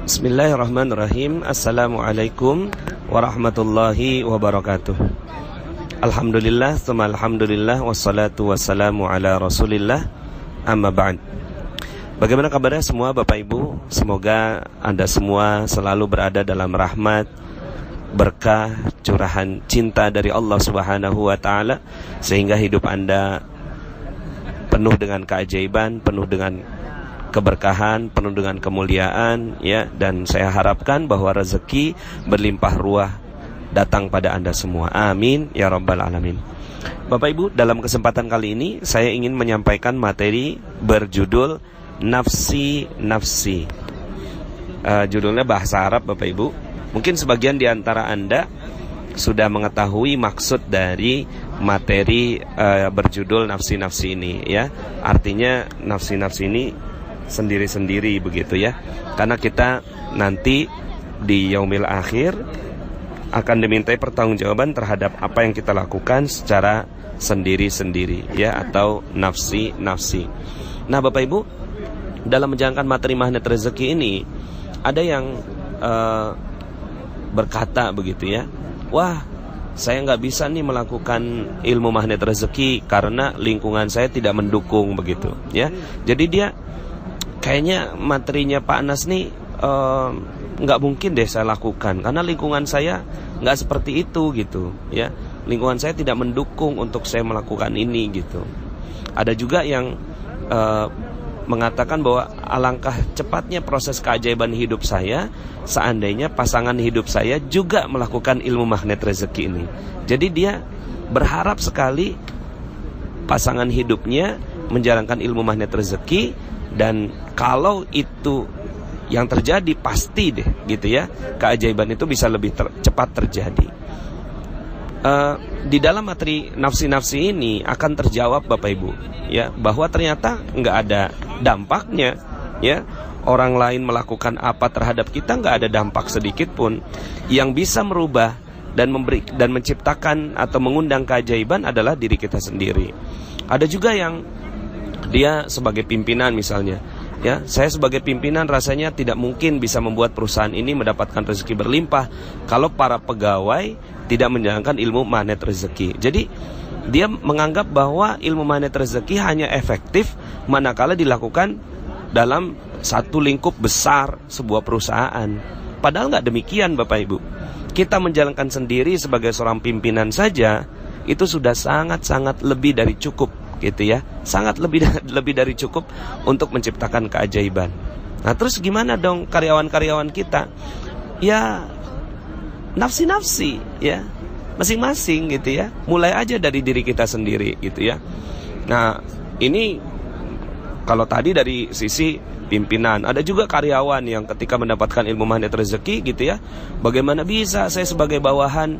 Bismillahirrahmanirrahim. Assalamualaikum warahmatullahi wabarakatuh. Alhamdulillah, tsumma alhamdulillah, wassalatu wassalamu ala rasulillah, amma ba'd. Bagaimana kabarnya semua Bapak Ibu? Semoga Anda semua selalu berada dalam rahmat, berkah, curahan cinta dari Allah Subhanahu wa Ta'ala, sehingga hidup Anda penuh dengan keajaiban, penuh dengan keberkahan, penuh dengan kemuliaan, ya. Dan saya harapkan bahwa rezeki berlimpah ruah datang pada Anda semua. Amin ya rabbal alamin. Bapak Ibu, dalam kesempatan kali ini saya ingin menyampaikan materi berjudul Nafsi Nafsi. Judulnya bahasa Arab, Bapak Ibu. Mungkin sebagian di antara Anda sudah mengetahui maksud dari materi berjudul Nafsi Nafsi ini, ya. Artinya nafsi nafsi ini sendiri-sendiri begitu, ya. Karena kita nanti di yaumil akhir akan dimintai pertanggungjawaban terhadap apa yang kita lakukan secara sendiri-sendiri, ya, atau nafsi-nafsi. Nah, Bapak Ibu, dalam menjalankan materi magnet rezeki ini ada yang berkata begitu, ya, wah, saya nggak bisa nih melakukan ilmu magnet rezeki karena lingkungan saya tidak mendukung begitu, ya. Jadi dia kayaknya materinya Pak Anas nih nggak mungkin deh saya lakukan karena lingkungan saya nggak seperti itu gitu, ya. Lingkungan saya tidak mendukung untuk saya melakukan ini gitu. Ada juga yang mengatakan bahwa alangkah cepatnya proses keajaiban hidup saya seandainya pasangan hidup saya juga melakukan ilmu magnet rezeki ini. Jadi dia berharap sekali pasangan hidupnya menjalankan ilmu magnet rezeki, dan kalau itu yang terjadi pasti deh gitu, ya, keajaiban itu bisa lebih cepat terjadi. Di dalam materi nafsi-nafsi ini akan terjawab Bapak Ibu, ya, bahwa ternyata nggak ada dampaknya, ya. Orang lain melakukan apa terhadap kita nggak ada dampak sedikit pun. Yang bisa merubah dan memberi dan menciptakan atau mengundang keajaiban adalah diri kita sendiri. Ada juga yang dia sebagai pimpinan misalnya, ya, saya sebagai pimpinan rasanya tidak mungkin bisa membuat perusahaan ini mendapatkan rezeki berlimpah kalau para pegawai tidak menjalankan ilmu magnet rezeki. Jadi dia menganggap bahwa ilmu magnet rezeki hanya efektif manakala dilakukan dalam satu lingkup besar sebuah perusahaan. Padahal nggak demikian, Bapak Ibu. Kita menjalankan sendiri sebagai seorang pimpinan saja itu sudah sangat-sangat lebih dari cukup, gitu, ya. Sangat lebih dari cukup untuk menciptakan keajaiban. Nah, terus gimana dong karyawan-karyawan kita? Ya, nafsi-nafsi, ya, masing-masing gitu, ya. Mulai aja dari diri kita sendiri gitu, ya. Nah, ini kalau tadi dari sisi pimpinan, ada juga karyawan yang ketika mendapatkan ilmu magnet rezeki gitu, ya. Bagaimana bisa saya sebagai bawahan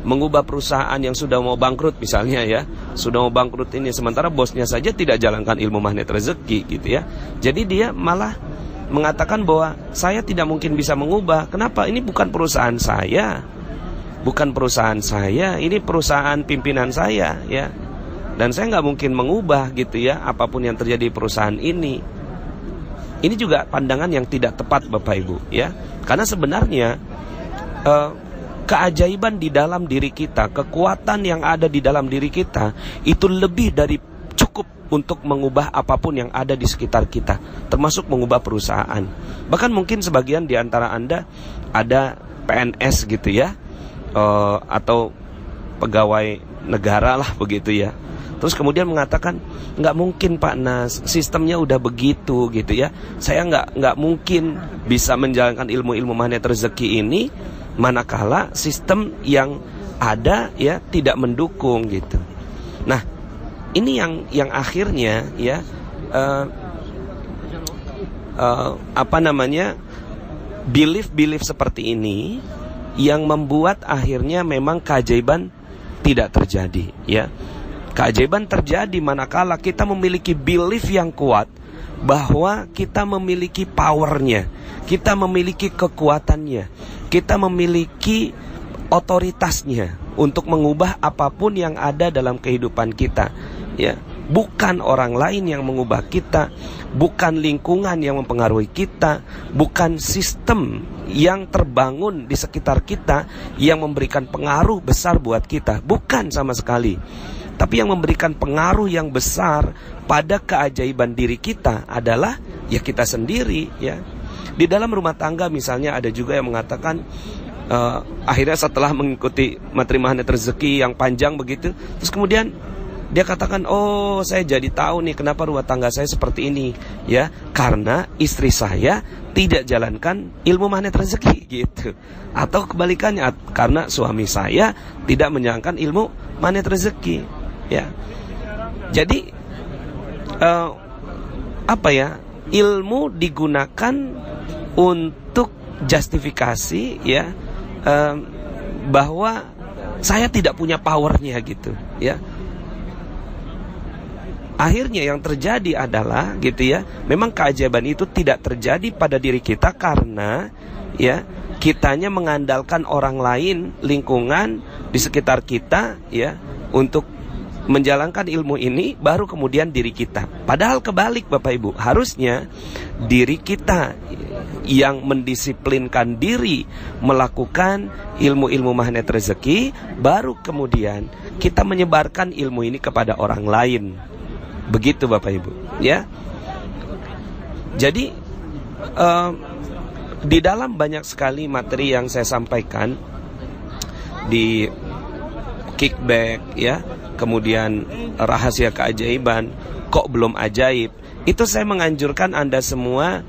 mengubah perusahaan yang sudah mau bangkrut misalnya, ya, sudah mau bangkrut ini, sementara bosnya saja tidak jalankan ilmu magnet rezeki gitu, ya. Jadi dia malah mengatakan bahwa saya tidak mungkin bisa mengubah. Kenapa? Ini bukan perusahaan saya, bukan perusahaan saya, ini perusahaan pimpinan saya, ya. Dan saya nggak mungkin mengubah gitu, ya, apapun yang terjadi di perusahaan ini. Ini juga pandangan yang tidak tepat, Bapak Ibu, ya. Karena sebenarnya keajaiban di dalam diri kita, kekuatan yang ada di dalam diri kita itu lebih dari cukup untuk mengubah apapun yang ada di sekitar kita, termasuk mengubah perusahaan. Bahkan mungkin sebagian di antara Anda ada PNS gitu, ya, atau pegawai negara lah begitu, ya. Terus kemudian mengatakan, nggak mungkin Pak Nas, sistemnya udah begitu gitu, ya. Saya nggak mungkin bisa menjalankan ilmu-ilmu magnet rezeki ini manakala sistem yang ada, ya, tidak mendukung gitu. Nah, ini yang akhirnya, ya, belief seperti ini yang membuat akhirnya memang keajaiban tidak terjadi, ya. Keajaiban terjadi manakala kita memiliki belief yang kuat bahwa kita memiliki powernya, kita memiliki kekuatannya, kita memiliki otoritasnya untuk mengubah apapun yang ada dalam kehidupan kita, ya. Bukan orang lain yang mengubah kita, bukan lingkungan yang mempengaruhi kita, bukan sistem yang terbangun di sekitar kita yang memberikan pengaruh besar buat kita. Bukan sama sekali. Tapi yang memberikan pengaruh yang besar pada keajaiban diri kita adalah ya kita sendiri, ya. Di dalam rumah tangga misalnya ada juga yang mengatakan akhirnya setelah mengikuti materi magnet rezeki yang panjang begitu, terus kemudian dia katakan, oh saya jadi tahu nih kenapa rumah tangga saya seperti ini, ya, karena istri saya tidak jalankan ilmu magnet rezeki gitu. Atau kebalikannya, karena suami saya tidak menjalankan ilmu magnet rezeki, ya. Jadi ilmu digunakan untuk justifikasi, ya, bahwa saya tidak punya powernya gitu, ya. Akhirnya yang terjadi adalah gitu, ya, memang keajaiban itu tidak terjadi pada diri kita karena ya kitanya mengandalkan orang lain, lingkungan di sekitar kita, ya, untuk menjalankan ilmu ini, baru kemudian diri kita. Padahal kebalik Bapak Ibu, harusnya diri kita yang mendisiplinkan diri melakukan ilmu-ilmu magnet rezeki, baru kemudian kita menyebarkan ilmu ini kepada orang lain. Begitu Bapak Ibu, ya. Jadi di dalam banyak sekali materi yang saya sampaikan di kickback, ya, kemudian rahasia keajaiban, kok belum ajaib, itu saya menganjurkan Anda semua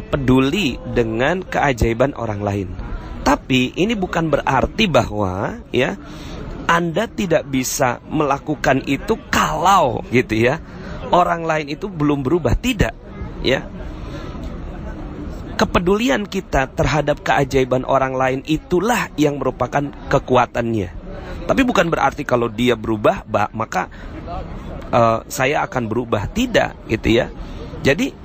peduli dengan keajaiban orang lain. Tapi ini bukan berarti bahwa, ya, Anda tidak bisa melakukan itu kalau gitu, ya, orang lain itu belum berubah. Tidak, ya. Kepedulian kita terhadap keajaiban orang lain itulah yang merupakan kekuatannya. Tapi bukan berarti kalau dia berubah maka saya akan berubah. Tidak, gitu, ya. Jadi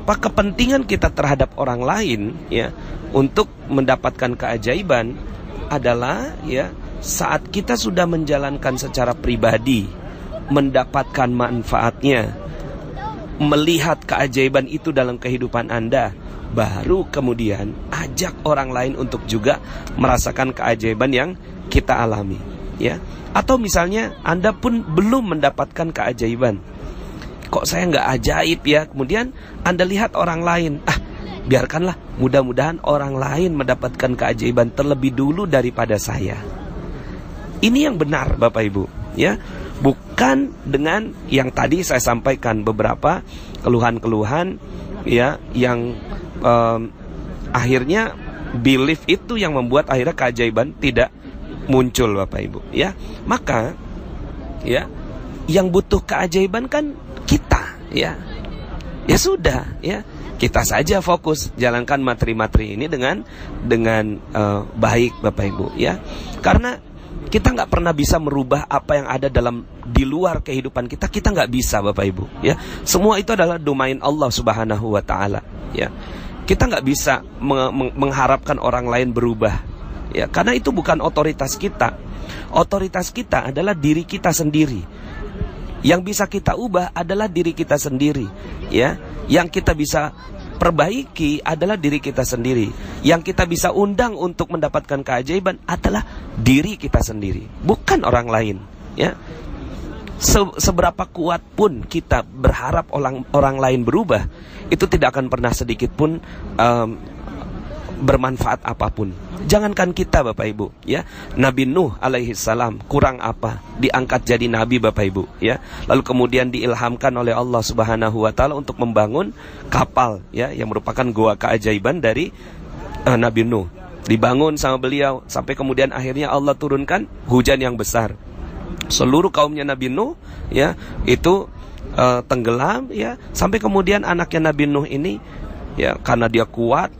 kepentingan kita terhadap orang lain, ya, untuk mendapatkan keajaiban adalah, ya, saat kita sudah menjalankan secara pribadi, mendapatkan manfaatnya, melihat keajaiban itu dalam kehidupan Anda, baru kemudian ajak orang lain untuk juga merasakan keajaiban yang kita alami, ya. Atau misalnya Anda pun belum mendapatkan keajaiban, kok saya nggak ajaib, ya, kemudian Anda lihat orang lain, biarkanlah, mudah-mudahan orang lain mendapatkan keajaiban terlebih dulu daripada saya. Ini yang benar Bapak Ibu, ya. Bukan dengan yang tadi saya sampaikan beberapa keluhan-keluhan, ya, yang akhirnya belief itu yang membuat akhirnya keajaiban tidak muncul Bapak Ibu, ya. Maka, ya, yang butuh keajaiban kan kita, ya. Ya sudah, ya, kita saja fokus jalankan materi-materi ini dengan baik Bapak Ibu, ya. Karena kita nggak pernah bisa merubah apa yang ada di luar kehidupan kita. Kita nggak bisa Bapak Ibu, ya. Semua itu adalah domain Allah Subhanahu wa Ta'ala, ya. Kita nggak bisa mengharapkan orang lain berubah, ya, karena itu bukan otoritas kita. Otoritas kita adalah diri kita sendiri. Yang bisa kita ubah adalah diri kita sendiri, ya. Yang kita bisa perbaiki adalah diri kita sendiri. Yang kita bisa undang untuk mendapatkan keajaiban adalah diri kita sendiri, bukan orang lain, ya. Seberapa kuat pun kita berharap orang lain berubah, itu tidak akan pernah sedikit pun bermanfaat apapun. Jangankan kita Bapak Ibu, ya. Nabi Nuh alaihi salam kurang apa? Diangkat jadi nabi Bapak Ibu, ya. Lalu kemudian diilhamkan oleh Allah Subhanahu wa Ta'ala untuk membangun kapal, ya, yang merupakan goa keajaiban dari Nabi Nuh. Dibangun sama beliau sampai kemudian akhirnya Allah turunkan hujan yang besar. Seluruh kaumnya Nabi Nuh, ya, itu tenggelam, ya. Sampai kemudian anaknya Nabi Nuh ini, ya, karena dia kuat,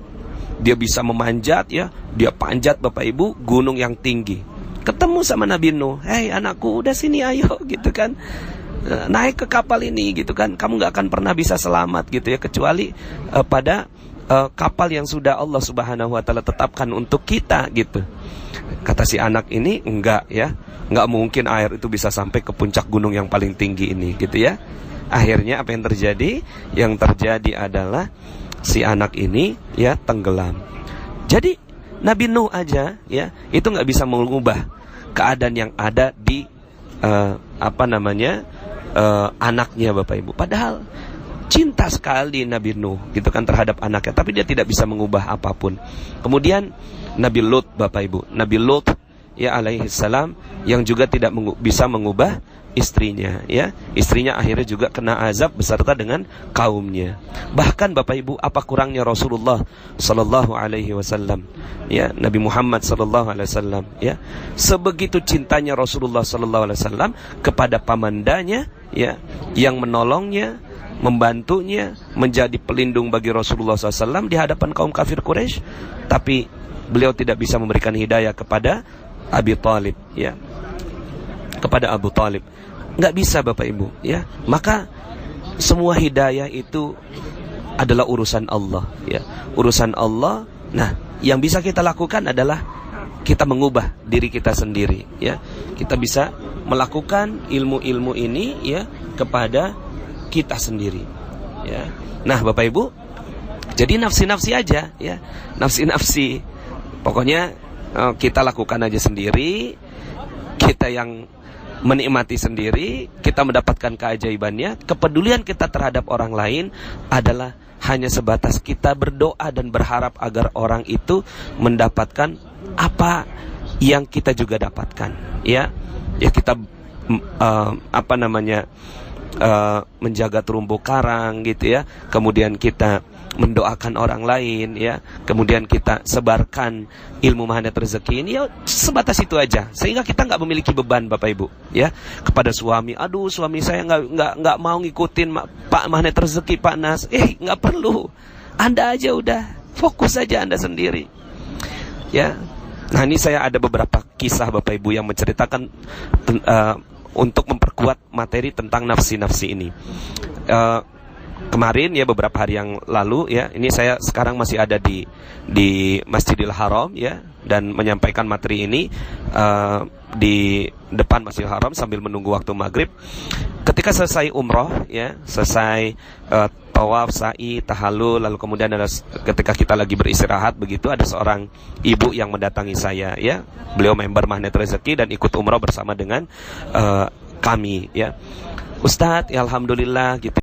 dia bisa memanjat, ya, dia panjat Bapak Ibu gunung yang tinggi. Ketemu sama Nabi Nuh, "Hei anakku, udah sini ayo," gitu kan. "Naik ke kapal ini," gitu kan. "Kamu gak akan pernah bisa selamat," gitu, ya, kecuali pada kapal yang sudah Allah Subhanahu wa taala tetapkan untuk kita gitu. Kata si anak ini, enggak ya, enggak mungkin air itu bisa sampai ke puncak gunung yang paling tinggi ini gitu ya. Akhirnya apa yang terjadi? Yang terjadi adalah si anak ini ya tenggelam. Jadi Nabi Nuh aja ya itu nggak bisa mengubah keadaan yang ada di anaknya Bapak Ibu. Padahal cinta sekali Nabi Nuh gitu kan terhadap anaknya, tapi dia tidak bisa mengubah apapun. Kemudian Nabi Lut Bapak Ibu, Nabi Lut ya alaihi salam yang juga tidak bisa mengubah istrinya ya. Istrinya akhirnya juga kena azab beserta dengan kaumnya. Bahkan Bapak Ibu, apa kurangnya Rasulullah sallallahu alaihi wasallam ya, Nabi Muhammad sallallahu alaihi wasallam ya. Sebegitu cintanya Rasulullah sallallahu alaihi wasallam kepada pamandanya ya, yang menolongnya, membantunya, menjadi pelindung bagi Rasulullah SAW di hadapan kaum kafir Quraisy, tapi beliau tidak bisa memberikan hidayah kepada Abi Thalib ya, kepada Abu Thalib. Nggak bisa Bapak Ibu ya. Maka semua hidayah itu adalah urusan Allah ya, urusan Allah. Nah, yang bisa kita lakukan adalah kita mengubah diri kita sendiri ya. Kita bisa melakukan ilmu-ilmu ini ya kepada kita sendiri ya. Nah Bapak Ibu, jadi nafsi-nafsi aja ya, nafsi-nafsi. Pokoknya kita lakukan aja sendiri, kita yang menikmati sendiri, kita mendapatkan keajaibannya. Kepedulian kita terhadap orang lain adalah hanya sebatas kita berdoa dan berharap agar orang itu mendapatkan apa yang kita juga dapatkan ya. Ya kita menjaga terumbu karang gitu ya. Kemudian kita mendoakan orang lain ya. Kemudian kita sebarkan ilmu magnet rezeki ini ya, sebatas itu aja. Sehingga kita nggak memiliki beban Bapak Ibu ya kepada suami. Aduh, suami saya nggak mau ngikutin Pak magnet rezeki Pak Nas. Nggak perlu. Anda aja udah fokus saja Anda sendiri ya. Nah ini saya ada beberapa kisah Bapak Ibu yang menceritakan untuk memperkuat materi tentang nafsi-nafsi ini. Kemarin ya, beberapa hari yang lalu ya, ini saya sekarang masih ada di Masjidil Haram ya, dan menyampaikan materi ini di depan Masjidil Haram sambil menunggu waktu maghrib. Ketika selesai umroh ya, selesai tawaf, sa'i, tahallul, lalu kemudian ada ketika kita lagi beristirahat begitu, ada seorang ibu yang mendatangi saya ya. Beliau member Magnet Rezeki dan ikut umroh bersama dengan kami ya. Ustadz, ya alhamdulillah gitu.